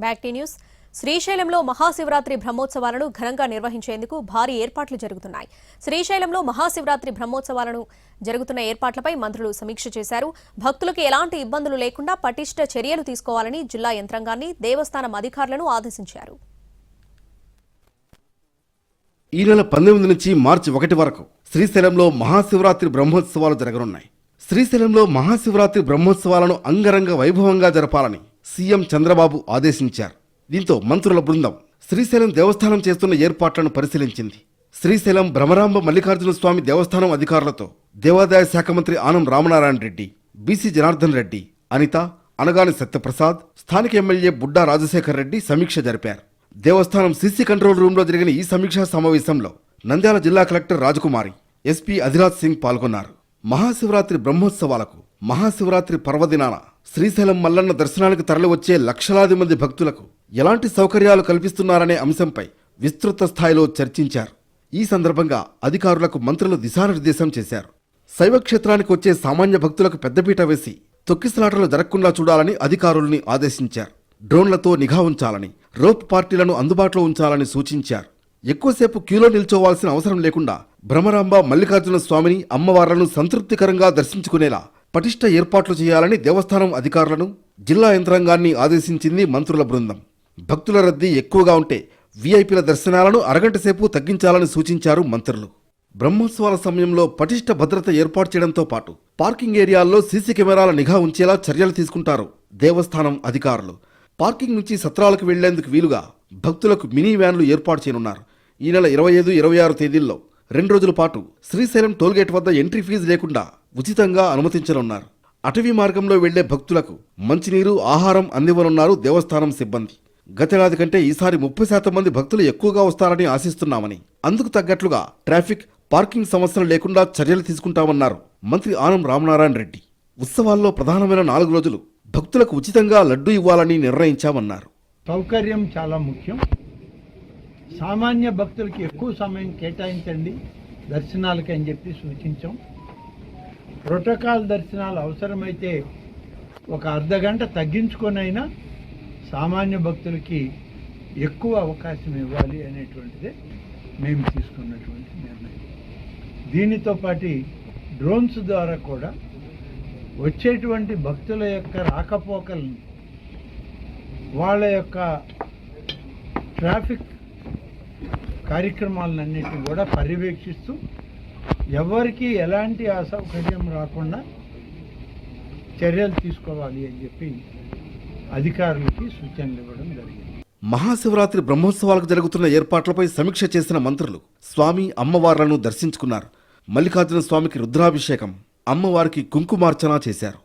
Back to news. శ్రీశైలంలో మహాశివరాత్రి బ్రహ్మోత్సవాలను ఘనంగా నిర్వహించేందుకు భారీ ఏర్పాట్లు జరుగుతున్నాయి. శ్రీశైలంలో మహాశివరాత్రి బ్రహ్మోత్సవాలను జరుగుతున్న ఏర్పాట్లపై మంత్రులు సమీక్ష చేశారు. భక్తులకు ఎలాంటి ఇబ్బందులు లేకుండా పటిష్ట చర్యలు తీసుకోవాలని జిల్లా యంత్రాంగాన్ని, దేవస్థానం అధికారులను ఆదేశించారు. ఈ నెల 19 నుంచి మార్చి 1 వరకు శ్రీశైలంలో మహాశివరాత్రి బ్రహ్మోత్సవాలు జరగనున్నాయి. శ్రీశైలంలో మహాశివరాత్రి బ్రహ్మోత్సవాలను అంగరంగ వైభవంగా జరపాలని సీఎం చంద్రబాబు ఆదేశించారు. దీంతో మంత్రుల బృందం శ్రీశైలం దేవస్థానం చేస్తున్న ఏర్పాట్లను పరిశీలించింది. శ్రీశైలం భ్రమరాంబ మల్లికార్జున స్వామి దేవస్థానం అధికారులతో దేవాదాయ శాఖ మంత్రి ఆనం రామనారాయణ రెడ్డి, బీసీ జనార్దన్ రెడ్డి, అనిత, అనగాని సత్యప్రసాద్, స్థానిక ఎమ్మెల్యే బుడ్డా రాజశేఖర్ రెడ్డి సమీక్ష జరిపారు. దేవస్థానం సీసీ కంట్రోల్ రూంలో జరిగిన ఈ సమీక్షా సమావేశంలో నంద్యాల జిల్లా కలెక్టర్ రాజకుమారి, ఎస్పీ అధిరాజ్ సింగ్ పాల్గొన్నారు. మహాశివరాత్రి బ్రహ్మోత్సవాలకు మహాశివరాత్రి పర్వదినాన శ్రీశైలం మల్లన్న దర్శనానికి తరలివచ్చే లక్షలాది మంది భక్తులకు ఎలాంటి సౌకర్యాలు కల్పిస్తున్నారనే అంశంపై విస్తృత స్థాయిలో చర్చించారు. ఈ సందర్భంగా అధికారులకు మంత్రులు దిశానిర్దేశం చేశారు. శైవక్షేత్రానికి వచ్చే సామాన్య భక్తులకు పెద్దపీట వేసి తొక్కిసలాటలు జరగకుండా చూడాలని అధికారుల్ని ఆదేశించారు. డ్రోన్లతో నిఘా ఉంచాలని, రోప్ పార్టీలను అందుబాటులో ఉంచాలని సూచించారు. ఎక్కువసేపు క్యూలో నిల్చోవాల్సిన అవసరం లేకుండా భ్రమరాంబ మల్లికార్జున స్వామిని, అమ్మవార్లను సంతృప్తికరంగా దర్శించుకునేలా పటిష్ట ఏర్పాట్లు చేయాలని దేవస్థానం అధికారులను, జిల్లా యంత్రాంగాన్ని ఆదేశించింది మంత్రుల బృందం. భక్తుల రద్దీ ఎక్కువగా ఉంటే వీఐపీల దర్శనాలను అరగంట సేపు తగ్గించాలని సూచించారు మంత్రులు. బ్రహ్మోత్సవాల సమయంలో పటిష్ట భద్రత ఏర్పాటు చేయడంతో పాటు పార్కింగ్ ఏరియాల్లో సీసీ కెమెరాల నిఘా ఉంచేలా చర్యలు తీసుకుంటారు దేవస్థానం అధికారులు. పార్కింగ్ నుంచి సత్రాలకు వెళ్లేందుకు వీలుగా భక్తులకు మినీ వ్యాన్లు ఏర్పాటు చేయనున్నారు. ఈ నెల 25, 26 తేదీల్లో 2 రోజుల పాటు శ్రీశైలం టోల్గేట్ వద్ద ఎంట్రీ ఫీజు లేకుండా ఉచితంగా అనుమతించనున్నారు. అటవీ మార్గంలో వెళ్లే భక్తులకు మంచినీరు, ఆహారం అందివ్వనున్నారు దేవస్థానం సిబ్బంది. గతేడాది కంటే ఈసారి 30% మంది భక్తులు ఎక్కువగా వస్తారని ఆశిస్తున్నామని, అందుకు తగ్గట్లుగా ట్రాఫిక్, పార్కింగ్ సమస్యలు లేకుండా చర్యలు తీసుకుంటామన్నారు మంత్రి ఆనం రామనారాయణ రెడ్డి. ఉత్సవాల్లో ప్రధానమైన 4 రోజులు భక్తులకు ఉచితంగా లడ్డూ ఇవ్వాలని నిర్ణయించామన్నారు. సౌకర్యం చాలా ముఖ్యం. సామాన్య భక్తులకి ఎక్కువ సమయం కేటాయించండి దర్శనాలకి అని చెప్పి సూచించాం. ప్రోటోకాల్ దర్శనాలు అవసరమైతే ఒక అర్ధగంట తగ్గించుకొనైనా సామాన్య భక్తులకి ఎక్కువ అవకాశం ఇవ్వాలి అనేటువంటిదే మేము తీసుకున్నటువంటి నిర్ణయం. దీనితో పాటు డ్రోన్స్ ద్వారా కూడా వచ్చేటువంటి భక్తుల యొక్క రాకపోకలను, వాళ్ళ యొక్క ట్రాఫిక్ కార్యక్రమాలన్నింటినీ కూడా పర్యవేక్షిస్తూ ఎవరికి ఎలాంటి అసౌకర్యం రాకుండా చర్యలు తీసుకోవాలి అని చెప్పి అధికారులకి సూచనలు ఇవ్వడం జరిగింది. మహాశివరాత్రి బ్రహ్మోత్సవాలకు జరుగుతున్న ఏర్పాట్లపై సమీక్ష చేసిన మంత్రులు స్వామి, అమ్మవార్లను దర్శించుకున్నారు. మల్లికార్జున స్వామికి రుద్రాభిషేకం, అమ్మవారికి కుంకుమార్చన చేశారు.